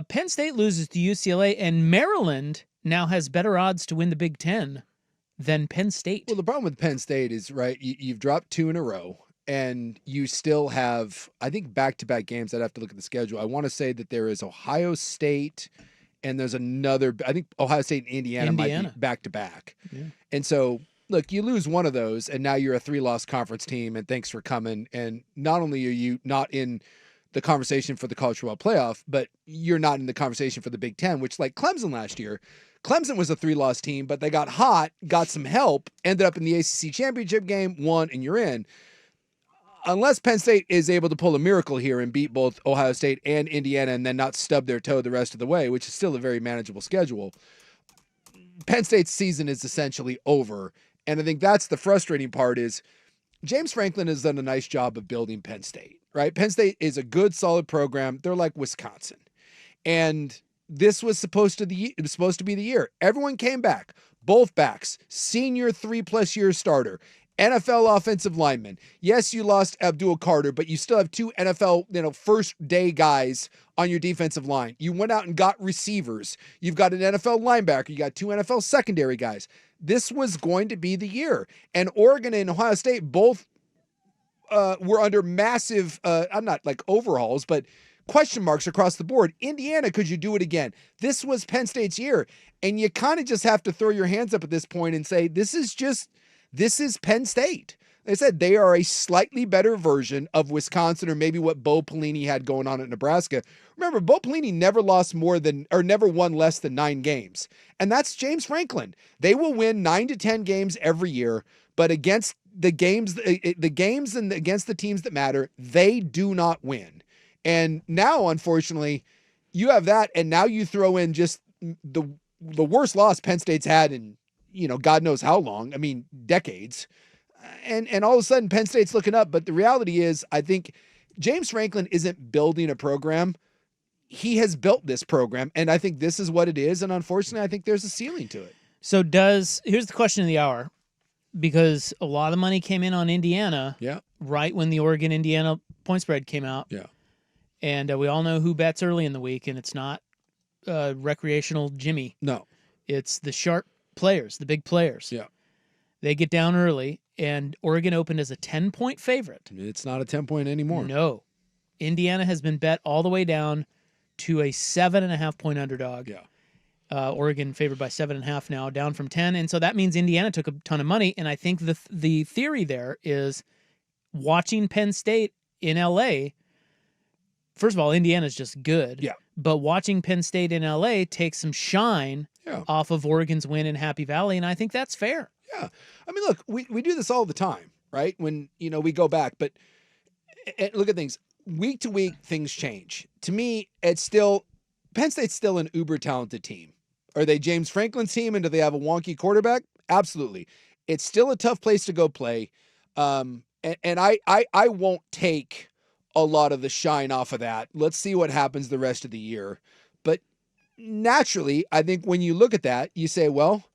Penn State loses to UCLA, and Maryland now has better odds to win the Big Ten than Penn State. Well, the problem with Penn State is, right, you've dropped 2 in a row, and you still have, I think, back-to-back games. I'd have to look at the schedule. I want to say that there is Ohio State, and there's another, I think Ohio State and Indiana. Might be back-to-back. Yeah. And so, look, you lose one of those, and now you're a 3-loss conference team, and thanks for coming. And not only are you not in the conversation for the college football playoff, but you're not in the conversation for the Big Ten, which, like Clemson last year, Clemson was a 3-loss team, but they got hot, got some help, ended up in the ACC championship game, won, and you're in. Unless Penn State is able to pull a miracle here and beat both Ohio State and Indiana and then not stub their toe the rest of the way, which is still a very manageable schedule, Penn State's season is essentially over. And I think that's the frustrating part is James Franklin has done a nice job of building Penn State, right? Penn State is a good, solid program. They're like Wisconsin. And this was supposed to be the year. Everyone came back. Both backs. Senior 3+ year starter. NFL offensive lineman. Yes, you lost Abdul Carter, but you still have 2 NFL, first day guys on your defensive line. You went out and got receivers. You've got an NFL linebacker. You got 2 NFL secondary guys. This was going to be the year. And Oregon and Ohio State both were under massive, I'm not like overhauls, but question marks across the board. Indiana, could you do it again? This was Penn State's year. And you kind of just have to throw your hands up at this point and say, this is Penn State. They said they are a slightly better version of Wisconsin or maybe what Bo Pelini had going on at Nebraska. Remember, Bo Pelini never won less than 9 games. And that's James Franklin. They will win 9 to 10 games every year, but against the games and against the teams that matter, they do not win. And now, unfortunately, you have that, and now you throw in just the worst loss Penn State's had in, God knows how long. I mean, decades. And all of a sudden, Penn State's looking up. But the reality is, I think James Franklin isn't building a program. He has built this program, and I think this is what it is. And unfortunately, I think there's a ceiling to it. So here's the question of the hour, because a lot of money came in on Indiana right when the Oregon-Indiana point spread came out. Yeah. And we all know who bets early in the week, and it's not recreational Jimmy. No. It's the sharp players, the big players. Yeah. They get down early, and Oregon opened as a 10-point favorite. It's not a 10-point anymore. No. Indiana has been bet all the way down to a 7.5-point underdog. Yeah. Oregon favored by 7.5 now, down from 10. And so that means Indiana took a ton of money. And I think the theory there is watching Penn State in L.A., first of all, Indiana's just good. Yeah. But watching Penn State in L.A. takes some shine off of Oregon's win in Happy Valley, and I think that's fair. Yeah. I mean, look, we do this all the time, right? When, we go back. But look at things. Week to week, things change. To me, Penn State's still an uber-talented team. Are they James Franklin's team, and do they have a wonky quarterback? Absolutely. It's still a tough place to go play. And I won't take a lot of the shine off of that. Let's see what happens the rest of the year. But naturally, I think when you look at that, you say, well,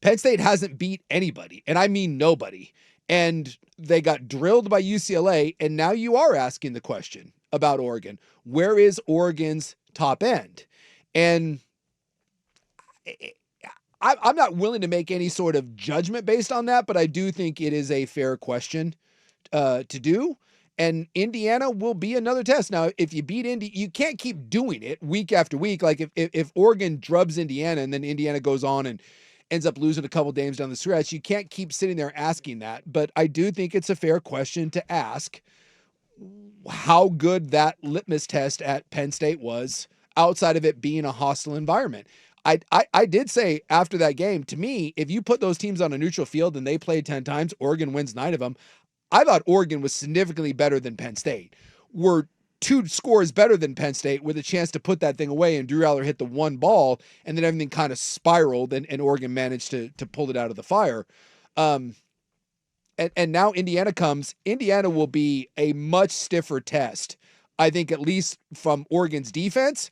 Penn State hasn't beat anybody, and I mean nobody. And they got drilled by UCLA, and now you are asking the question about Oregon. Where is Oregon's top end? And I'm not willing to make any sort of judgment based on that, but I do think it is a fair question to do. And Indiana will be another test. Now, if you beat Indy, you can't keep doing it week after week. Like if Oregon drubs Indiana and then Indiana goes on and ends up losing a couple games down the stretch, you can't keep sitting there asking that. But I do think it's a fair question to ask how good that litmus test at Penn State was outside of it being a hostile environment. I did say after that game, to me, if you put those teams on a neutral field and they play 10 times, Oregon wins 9 of them. I thought Oregon was significantly better than Penn State. Were 2 scores better than Penn State with a chance to put that thing away, and Drew Aller hit the one ball, and then everything kind of spiraled, and Oregon managed to pull it out of the fire. And now Indiana comes. Indiana will be a much stiffer test, I think, at least from Oregon's defense.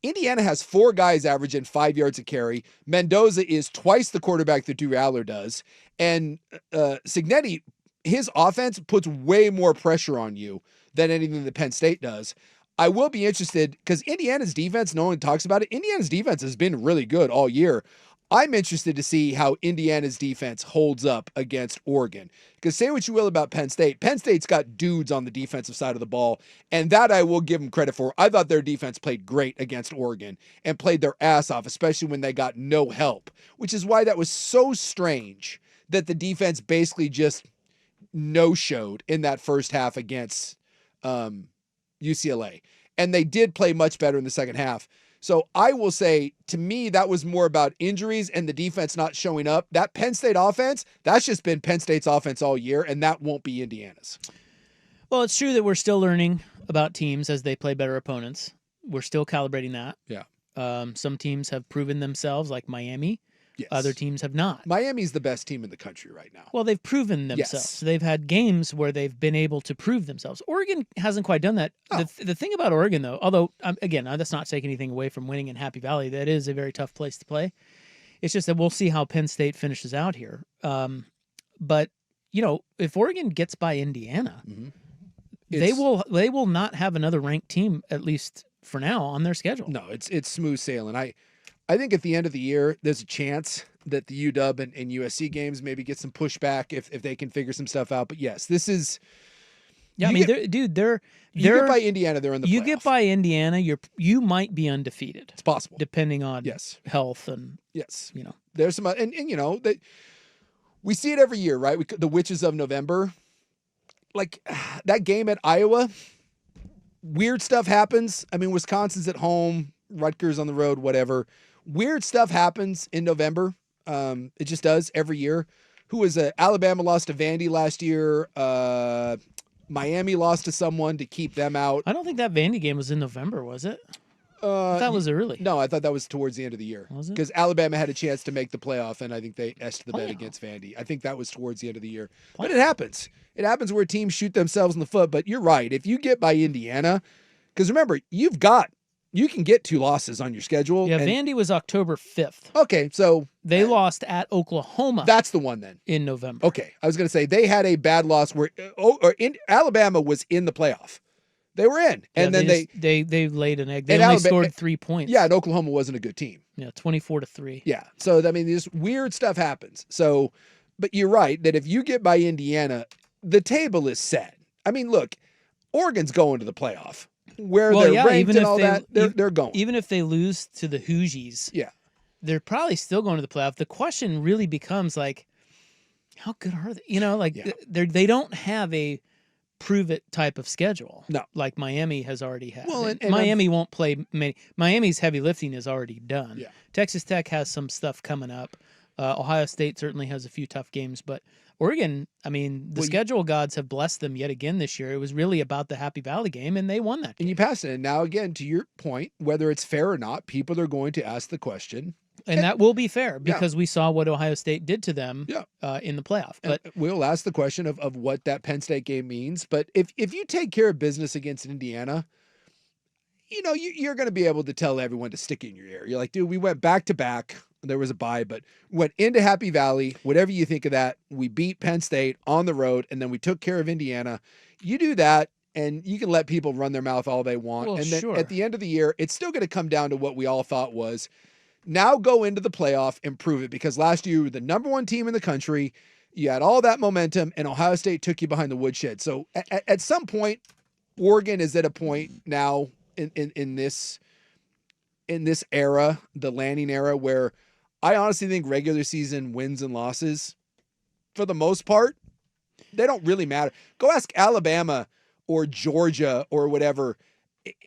Indiana has 4 guys averaging 5 yards a carry. Mendoza is twice the quarterback that Drew Aller does. And Cignetti, his offense puts way more pressure on you than anything that Penn State does. I will be interested because Indiana's defense, no one talks about it. Indiana's defense has been really good all year. I'm interested to see how Indiana's defense holds up against Oregon. Because say what you will about Penn State. Penn State's got dudes on the defensive side of the ball, and that I will give them credit for. I thought their defense played great against Oregon and played their ass off, especially when they got no help, which is why that was so strange that the defense basically just no-showed in that first half against UCLA. And they did play much better in the second half. So I will say, to me, that was more about injuries and the defense not showing up. That Penn State offense, that's just been Penn State's offense all year, and that won't be Indiana's. Well, it's true that we're still learning about teams as they play better opponents. We're still calibrating that. Yeah. Some teams have proven themselves, like Miami. Yes. Other teams have not. Miami's the best team in the country right now. Well, they've proven themselves. Yes. They've had games where they've been able to prove themselves. Oregon hasn't quite done that. Oh. The thing about Oregon, though, although, again, that's not taking anything away from winning in Happy Valley. That is a very tough place to play. It's just that we'll see how Penn State finishes out here. But, if Oregon gets by Indiana, they will not have another ranked team, at least for now, on their schedule. No, it's smooth sailing. I think at the end of the year, there's a chance that the UW and USC games maybe get some pushback if they can figure some stuff out. But yes, this is. Yeah, I mean, you get by Indiana, they're in the playoff. You get by Indiana, you might be undefeated. It's possible, depending on health and There's some and that we see it every year, right? The Witches of November, like that game at Iowa. Weird stuff happens. I mean, Wisconsin's at home, Rutgers on the road, whatever. Weird stuff happens in November. It just does every year. Who was Alabama lost to Vandy last year. Miami lost to someone to keep them out. I don't think that Vandy game was in November, was it? That was early. No, I thought that was towards the end of the year. Was it? Because Alabama had a chance to make the playoff, and I think they ested the bet against Vandy. I think that was towards the end of the year. But it happens. It happens where teams shoot themselves in the foot. But you're right. If you get by Indiana, because remember, you can get 2 losses on your schedule. Yeah, Vandy was October 5th. Okay, so they lost at Oklahoma. That's the one then. In November. Okay, I was going to say they had a bad loss where Alabama was in the playoff. They were in, and then they laid an egg. They only scored 3 points. Yeah, and Oklahoma wasn't a good team. Yeah, 24-3. Yeah, so I mean, this weird stuff happens. So, but you're right that if you get by Indiana, the table is set. I mean, look, Oregon's going to the playoff. Where they're ranked and all that, they're going. Even if they lose to the Hoosies, they're probably still going to the playoff. The question really becomes like, how good are they? They don't have a prove it type of schedule. No, like Miami has already had. Well, and Miami won't play many. Miami's heavy lifting is already done. Yeah. Texas Tech has some stuff coming up. Ohio State certainly has a few tough games, but Oregon, I mean, the schedule gods have blessed them yet again this year. It was really about the Happy Valley game, and they won that game. And you passed it. And now, again, to your point, whether it's fair or not, people are going to ask the question. And that will be fair because we saw what Ohio State did to them in the playoff. But we'll ask the question of what that Penn State game means. But if you take care of business against Indiana, you're going to be able to tell everyone to stick it in your ear. You're like, dude, we went back to back. There was a bye, but went into Happy Valley. Whatever you think of that, we beat Penn State on the road, and then we took care of Indiana. You do that, and you can let people run their mouth all they want. Well, and then at the end of the year, it's still going to come down to what we all thought was, now go into the playoff and prove it. Because last year you were the number 1 team in the country. You had all that momentum, and Ohio State took you behind the woodshed. So at some point, Oregon is at a point now in this era, the landing era, where I honestly think regular season wins and losses, for the most part, they don't really matter. Go ask Alabama or Georgia or whatever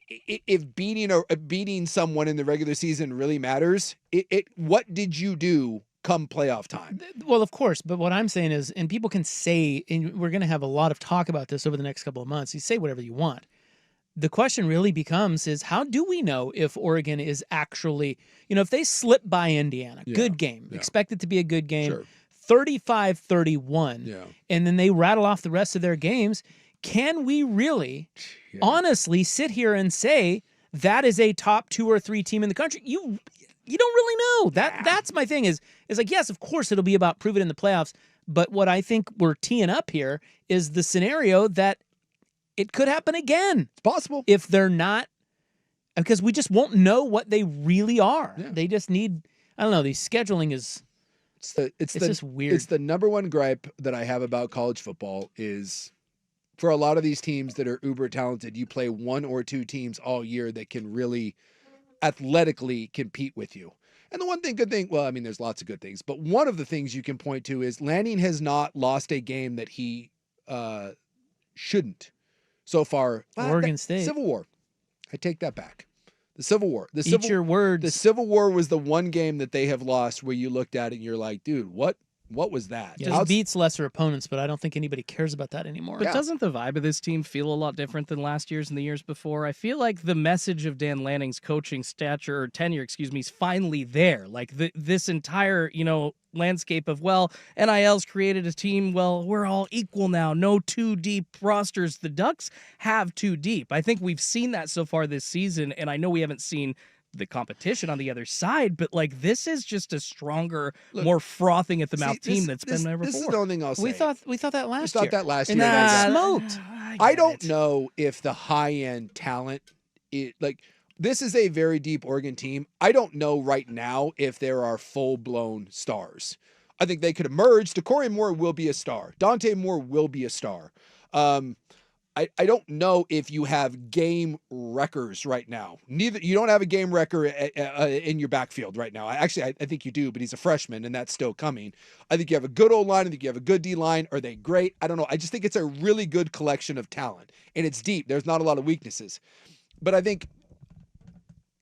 if beating someone in the regular season really matters. What did you do come playoff time? Well, of course, but what I'm saying is, and people can say, and we're going to have a lot of talk about this over the next couple of months. You say whatever you want. The question really becomes is, how do we know if Oregon is actually, if they slip by Indiana, good game, expect it to be a good game, 35-31, and then they rattle off the rest of their games, can we really honestly sit here and say that is a top 2 or 3 team in the country? You don't really know. That's my thing is like, yes, of course it'll be about prove it in the playoffs, but what I think we're teeing up here is the scenario that it could happen again. It's possible. If they're not because we just won't know what they really are. Yeah. They just need, I don't know, the scheduling is it's just weird. It's the number one gripe that I have about college football is for a lot of these teams that are uber talented, you play one or two teams all year that can really athletically compete with you. And the good thing, well, I mean, there's lots of good things, but one of the things you can point to is Lanning has not lost a game that he shouldn't so far. Oregon State. Civil War. I take that back. The Civil War. Eat your words. The Civil War was the one game that they have lost where you looked at it and you're like, dude, what was that? Just beats lesser opponents, but I don't think anybody cares about that anymore. But doesn't the vibe of this team feel a lot different than last year's and the years before? I feel like the message of Dan Lanning's coaching tenure, is finally there. Like this entire, landscape of, NIL's created a team, we're all equal now. No too deep rosters. The Ducks have too deep. I think we've seen that so far this season, and I know we haven't seen the competition on the other side, but this is just a stronger, more frothing at the mouth team that's been there before. This is the only thing I'll say. We thought that last year. We thought that last year. Smoked. I don't know if the high-end talent, this is a very deep Oregon team. I don't know right now if there are full-blown stars. I think they could emerge. Decory Moore will be a star. Dante Moore will be a star. I don't know if you have game wreckers right now. You don't have a game wrecker in your backfield right now. I think you do, but he's a freshman, and that's still coming. I think you have a good O-line. I think you have a good D-line. Are they great? I don't know. I just think it's a really good collection of talent, and it's deep. There's not a lot of weaknesses. But I think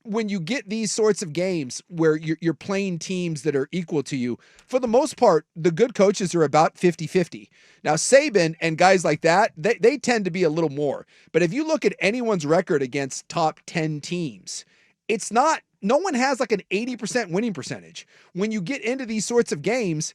when you get these sorts of games where you're playing teams that are equal to you, for the most part, the good coaches are about 50-50. Now, Saban and guys like that, they tend to be a little more. But if you look at anyone's record against top 10 teams, no one has like an 80% winning percentage. When you get into these sorts of games,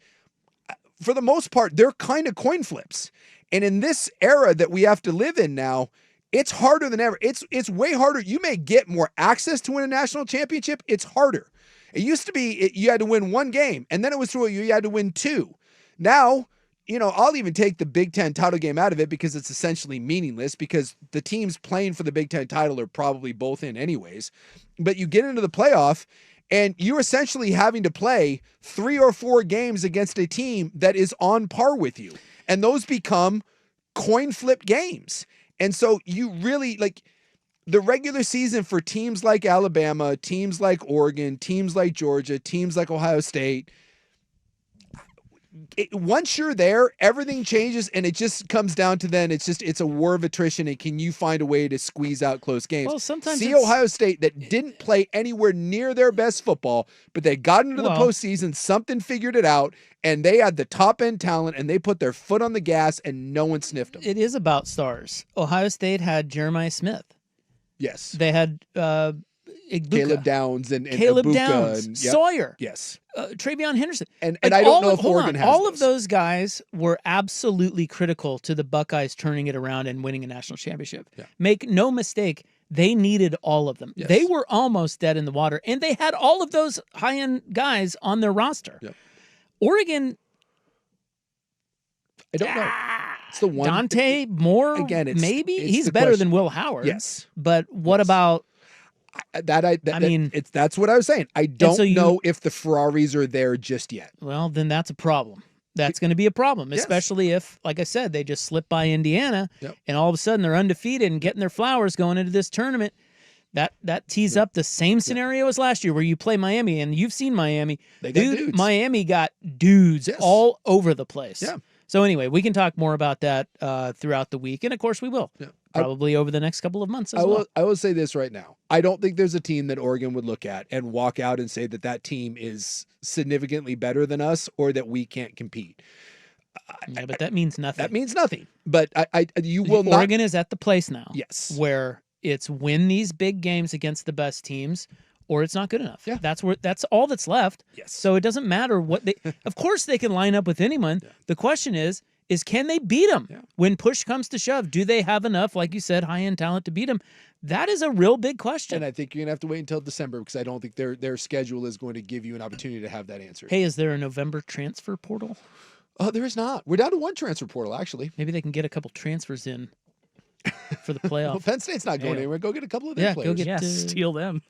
for the most part, they're kind of coin flips. And in this era that we have to live in now, it's harder than ever. It's way harder. You may get more access to win a national championship. It's harder. It used to be you had to win one game, and then it was you had to win two. Now, I'll even take the Big Ten title game out of it because it's essentially meaningless because the teams playing for the Big Ten title are probably both in anyways. But you get into the playoff, and you're essentially having to play 3 or 4 games against a team that is on par with you. And those become coin flip games. And so you really the regular season for teams like Alabama, teams like Oregon, teams like Georgia, teams like Ohio State. Once you're there, everything changes, and it just comes down to then it's a war of attrition, and can you find a way to squeeze out close games? Well, sometimes Ohio State that didn't play anywhere near their best football, but they got into the postseason, something figured it out, and they had the top end talent, and they put their foot on the gas, and no one sniffed them. It is about stars. Ohio State had Jeremiah Smith. Yes. They had Caleb Downs and Caleb Ibuka Downs, and, Sawyer. Yes. Travion Henderson. And I don't know if Oregon has all those. of those guys were absolutely critical to the Buckeyes turning it around and winning a national championship. Yeah. Make no mistake, they needed all of them. Yes. They were almost dead in the water, and they had all of those high-end guys on their roster. Yep. Oregon, I don't know. It's the one. Dante Moore, Again, maybe? it's He's the better question. than Will Howard. Yes. But what about... That's what I was saying. I don't know if the Ferraris are there just yet. Well, then that's a problem. That's going to be a problem, especially if, like I said, they just slip by Indiana and all of a sudden they're undefeated and getting their flowers going into this tournament. That tees up the same scenario as last year where you play Miami, and you've seen Miami. They got dudes. Miami got dudes all over the place. Yeah. So anyway, we can talk more about that throughout the week, and of course we will. Yeah. Probably over the next couple of months as well. I will say this right now. I don't think there's a team that Oregon would look at and walk out and say that team is significantly better than us or that we can't compete. Yeah, but that means nothing. That means nothing. But you will not. Oregon is at the place now. Yes. Where it's win these big games against the best teams, or it's not good enough. Yeah. That's all that's left. Yes. So it doesn't matter what they. Of course, they can line up with anyone. Yeah. The question is can they beat them when push comes to shove? Do they have enough, like you said, high-end talent to beat them? That is a real big question. And I think you're gonna have to wait until December because I don't think their schedule is going to give you an opportunity to have that answer. Hey, is there a November transfer portal? Oh, there is not. We're down to one transfer portal actually. Maybe they can get a couple transfers in. for the Well, playoff. Penn State's not going Hey. anywhere. Go get a couple of their Yeah, go players. get Yeah, to- steal them.